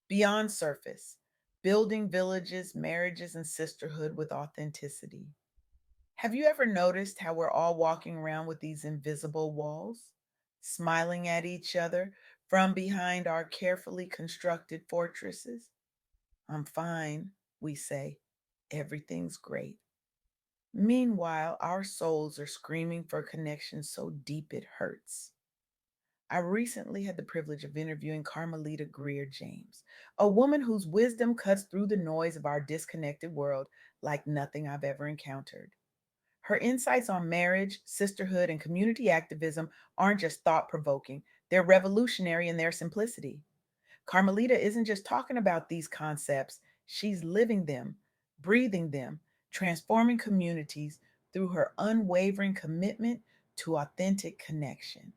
Beyond surface, building villages, marriages, and sisterhood with authenticity. Have you ever noticed how we're all walking around with these invisible walls, smiling at each other from behind our carefully constructed fortresses? I'm fine, we say. Everything's great. Meanwhile, our souls are screaming for connection so deep it hurts. I recently had the privilege of interviewing Carmelita Greer-James, a woman whose wisdom cuts through the noise of our disconnected world like nothing I've ever encountered. Her insights on marriage, sisterhood, and community activism aren't just thought provoking, they're revolutionary in their simplicity. Carmelita isn't just talking about these concepts, she's living them, breathing them, transforming communities through her unwavering commitment to authentic connection.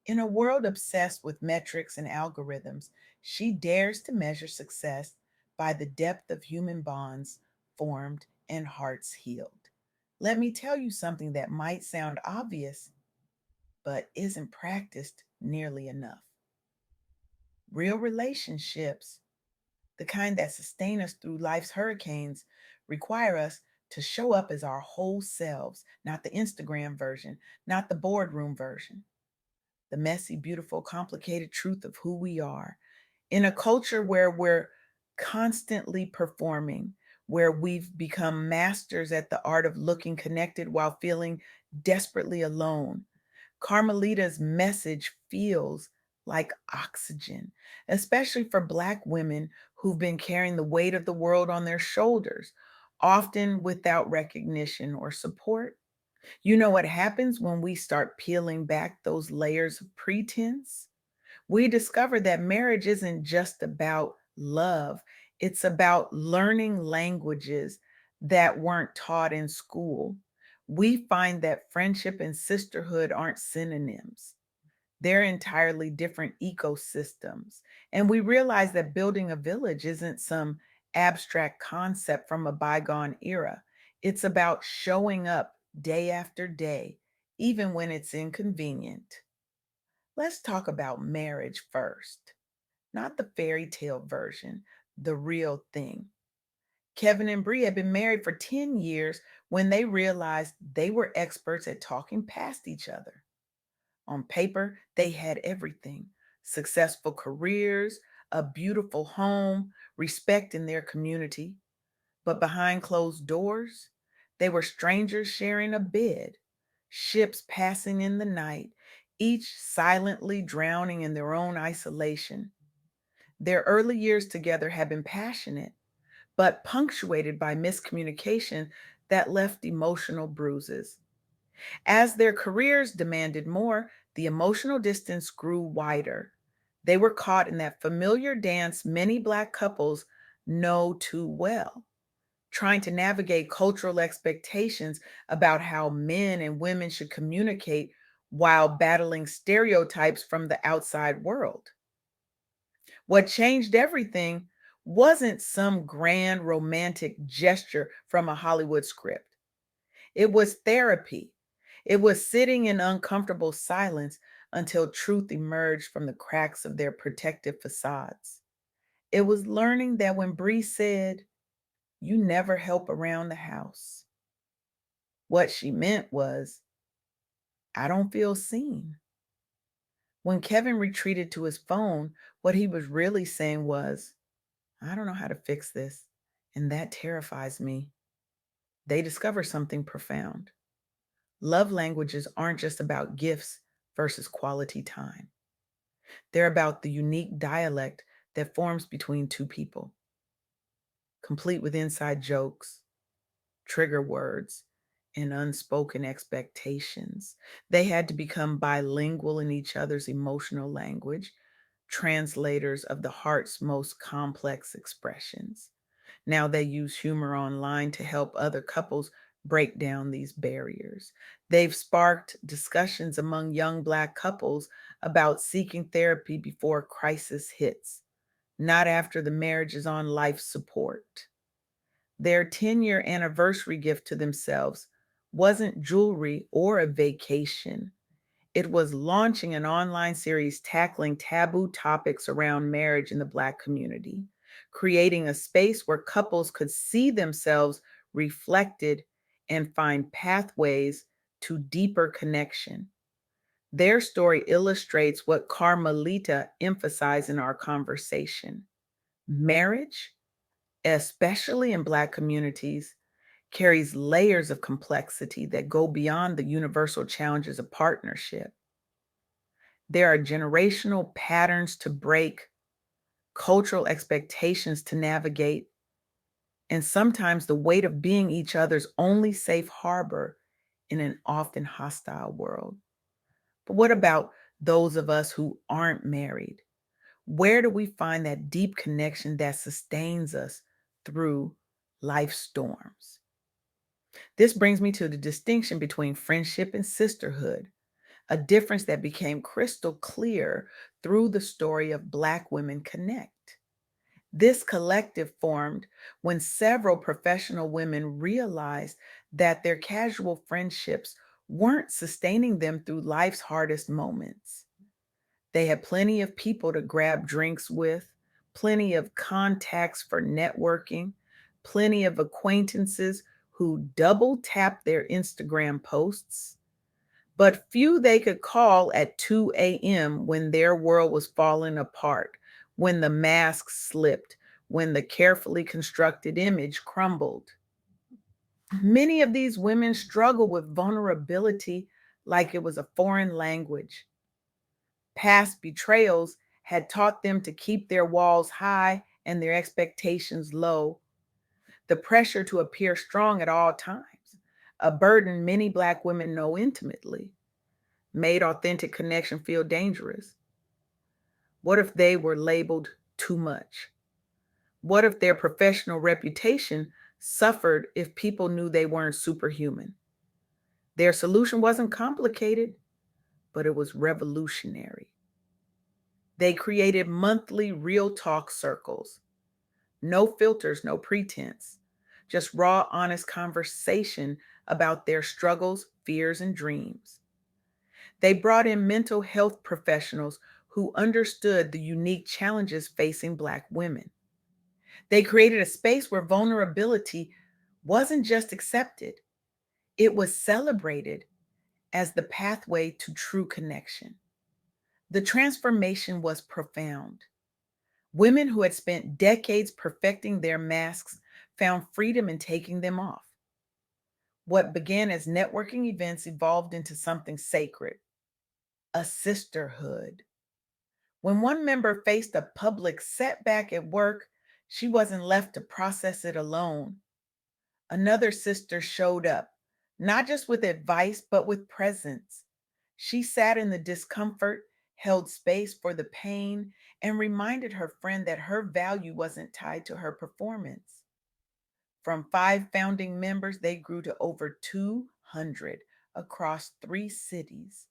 In a world obsessed with metrics and algorithms, she dares to measure success by the depth of human bonds formed and hearts healed. Let me tell you something that might sound obvious, but isn't practiced nearly enough. Real relationships, the kind that sustain us through life's hurricanes, require us to show up as our whole selves, not the Instagram version, not the boardroom version, the messy, beautiful, complicated truth of who we are. In a culture where we're constantly performing, where we've become masters at the art of looking connected while feeling desperately alone, Carmelita's message feels like oxygen, especially for Black women who've been carrying the weight of the world on their shoulders, often without recognition or support. You know what happens when we start peeling back those layers of pretense? We discover that marriage isn't just about love, it's about learning languages that weren't taught in school. We find that friendship and sisterhood aren't synonyms. They're entirely different ecosystems. And we realize that building a village isn't some abstract concept from a bygone era. It's about showing up day after day, even when it's inconvenient. Let's talk about marriage first, not the fairy tale version, the real thing. Kevin and Bree had been married for 10 years when they realized they were experts at talking past each other. On paper, they had everything: successful careers, a beautiful home, respect in their community. But behind closed doors, they were strangers sharing a bed, ships passing in the night, each silently drowning in their own isolation. Their early years together had been passionate, but punctuated by miscommunication that left emotional bruises. As their careers demanded more, the emotional distance grew wider. They were caught in that familiar dance many Black couples know too well, trying to navigate cultural expectations about how men and women should communicate while battling stereotypes from the outside world. What changed everything wasn't some grand romantic gesture from a Hollywood script. It was therapy. It was sitting in uncomfortable silence until truth emerged from the cracks of their protective facades. It was learning that when Bree said, "You never help around the house," what she meant was, "I don't feel seen." When Kevin retreated to his phone, what he was really saying was, "I don't know how to fix this, and that terrifies me." They discovered something profound. Love languages aren't just about gifts versus quality time. They're about the unique dialect that forms between two people, complete with inside jokes, trigger words, and unspoken expectations. They had to become bilingual in each other's emotional language, translators of the heart's most complex expressions. Now they use humor online to help other couples break down these barriers. They've sparked discussions among young Black couples about seeking therapy before crisis hits, not after the marriage is on life support. Their 10-year anniversary gift to themselves wasn't jewelry or a vacation. It was launching an online series tackling taboo topics around marriage in the Black community, creating a space where couples could see themselves reflected and find pathways to deeper connection. Their story illustrates what Carmelita emphasized in our conversation. Marriage, especially in Black communities, carries layers of complexity that go beyond the universal challenges of partnership. There are generational patterns to break, cultural expectations to navigate, and sometimes the weight of being each other's only safe harbor in an often hostile world. But what about those of us who aren't married? Where do we find that deep connection that sustains us through life's storms? This brings me to the distinction between friendship and sisterhood, a difference that became crystal clear through the story of Black Women Connect. This collective formed when several professional women realized that their casual friendships weren't sustaining them through life's hardest moments. They had plenty of people to grab drinks with, plenty of contacts for networking, plenty of acquaintances who double tapped their Instagram posts, but few they could call at 2 a.m. when their world was falling apart, when the mask slipped, when the carefully constructed image crumbled. Many of these women struggle with vulnerability like it was a foreign language. Past betrayals had taught them to keep their walls high and their expectations low, the pressure to appear strong at all times, a burden many Black women know intimately, made authentic connection feel dangerous. What if they were labeled too much? What if their professional reputation suffered if people knew they weren't superhuman? Their solution wasn't complicated, but it was revolutionary. They created monthly real talk circles. No filters, no pretense, just raw, honest conversation about their struggles, fears, and dreams. They brought in mental health professionals who understood the unique challenges facing Black women. They created a space where vulnerability wasn't just accepted, it was celebrated as the pathway to true connection. The transformation was profound. Women who had spent decades perfecting their masks found freedom in taking them off. What began as networking events evolved into something sacred, a sisterhood. When one member faced a public setback at work, she wasn't left to process it alone. Another sister showed up, not just with advice, but with presence. She sat in the discomfort, held space for the pain, and reminded her friend that her value wasn't tied to her performance. From 5 founding members, they grew to over 200 across 3 cities.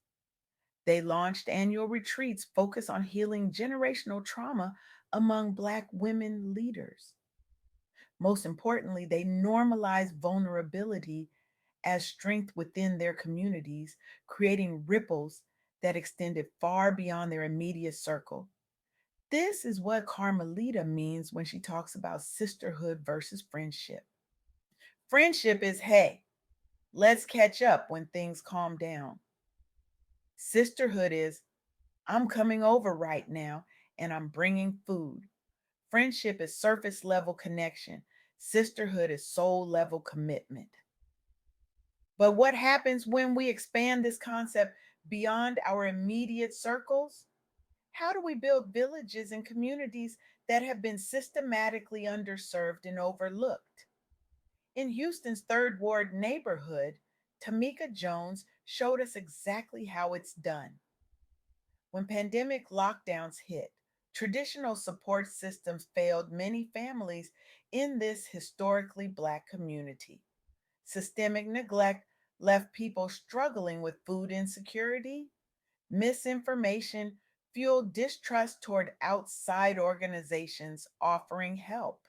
They launched annual retreats focused on healing generational trauma among Black women leaders. Most importantly, they normalized vulnerability as strength within their communities, creating ripples that extended far beyond their immediate circle. This is what Carmelita means when she talks about sisterhood versus friendship. Friendship is, hey, let's catch up when things calm down. Sisterhood is, I'm coming over right now and I'm bringing food. Friendship is surface level connection. Sisterhood is soul level commitment. But what happens when we expand this concept beyond our immediate circles? How do we build villages and communities that have been systematically underserved and overlooked? In Houston's Third Ward neighborhood, Tamika Jones showed us exactly how it's done. When pandemic lockdowns hit, traditional support systems failed many families in this historically Black community. Systemic neglect left people struggling with food insecurity. Misinformation fueled distrust toward outside organizations offering help.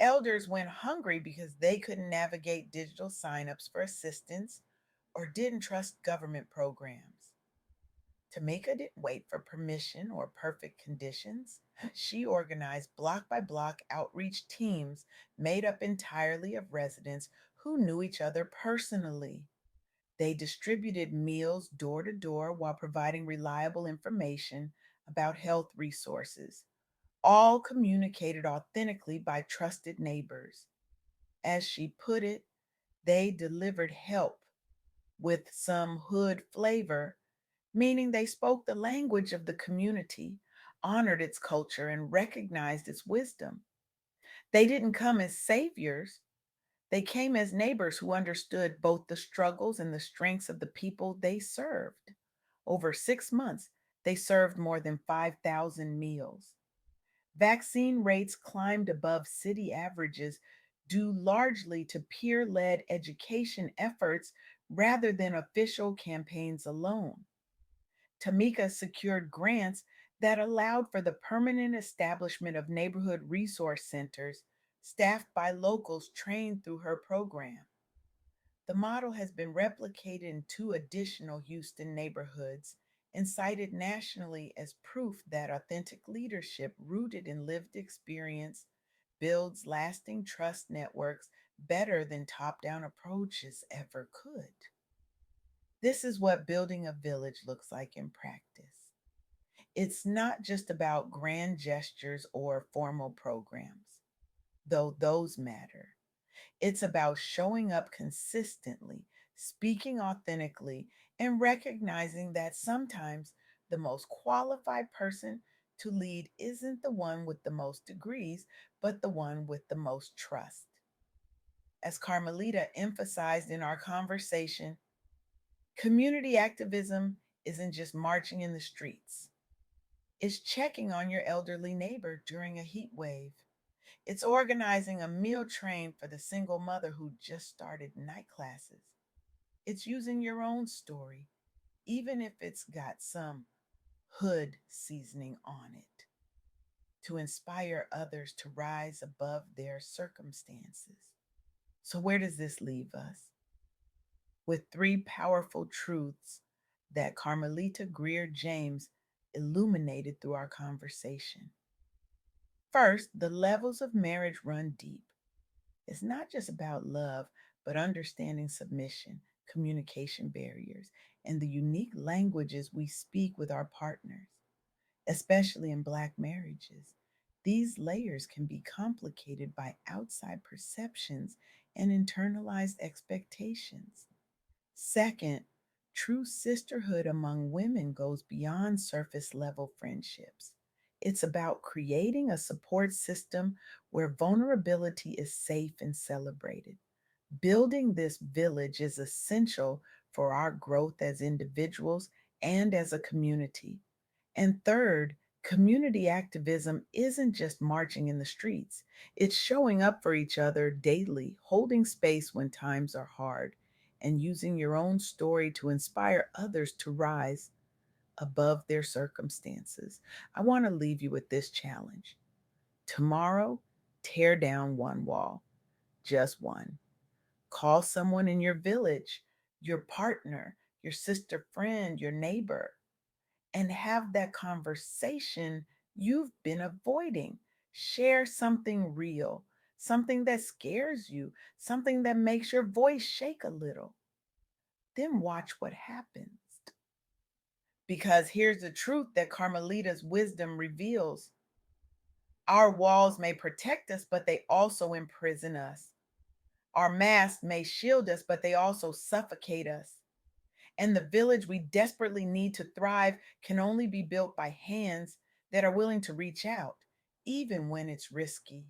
Elders went hungry because they couldn't navigate digital signups for assistance or didn't trust government programs. Tamika didn't wait for permission or perfect conditions. She organized block by block outreach teams made up entirely of residents who knew each other personally. They distributed meals door to door while providing reliable information about health resources, all communicated authentically by trusted neighbors. As she put it, they delivered help with some hood flavor, meaning they spoke the language of the community, honored its culture, and recognized its wisdom. They didn't come as saviors, they came as neighbors who understood both the struggles and the strengths of the people they served. Over 6 months, they served more than 5,000 meals. Vaccine rates climbed above city averages due largely to peer led education efforts rather than official campaigns alone. Tamika secured grants that allowed for the permanent establishment of neighborhood resource centers staffed by locals trained through her program. The model has been replicated in two additional Houston neighborhoods and cited nationally as proof that authentic leadership rooted in lived experience builds lasting trust networks better than top down approaches ever could. This is what building a village looks like in practice. It's not just about grand gestures or formal programs, though those matter. It's about showing up consistently, speaking authentically, and recognizing that sometimes the most qualified person to lead isn't the one with the most degrees, but the one with the most trust. As Carmelita emphasized in our conversation, community activism isn't just marching in the streets, it's checking on your elderly neighbor during a heat wave. It's organizing a meal train for the single mother who just started night classes. It's using your own story, even if it's got some hood seasoning on it, to inspire others to rise above their circumstances. So, where does this leave us? With three powerful truths that Carmelita Greer-James illuminated through our conversation. First, the levels of marriage run deep. It's not just about love, but understanding submission, communication barriers, and the unique languages we speak with our partners, especially in Black marriages. These layers can be complicated by outside perceptions and internalized expectations. Second, true sisterhood among women goes beyond surface level friendships. It's about creating a support system where vulnerability is safe and celebrated. Building this village is essential for our growth as individuals and as a community. And third, community activism isn't just marching in the streets, it's showing up for each other daily, holding space when times are hard, and using your own story to inspire others to rise above their circumstances. I want to leave you with this challenge. Tomorrow, tear down one wall, just one. Call someone in your village, your partner, your sister friend, your neighbor, and have that conversation you've been avoiding. Share something real, something that scares you, something that makes your voice shake a little. Then watch what happens. Because here's the truth that Carmelita's wisdom reveals: our walls may protect us, but they also imprison us. Our masks may shield us, but they also suffocate us. And the village we desperately need to thrive can only be built by hands that are willing to reach out, even when it's risky.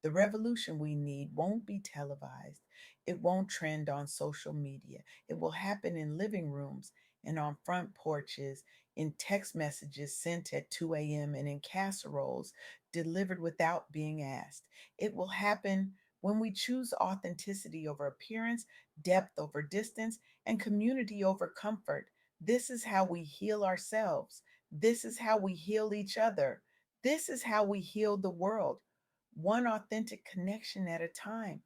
The revolution we need won't be televised. It won't trend on social media. It will happen in living rooms and on front porches, in text messages sent at 2 a.m., and in casseroles delivered without being asked. It will happen when we choose authenticity over appearance, depth over distance, and community over comfort. This is how we heal ourselves. This is how we heal each other. This is how we heal the world, one authentic connection at a time.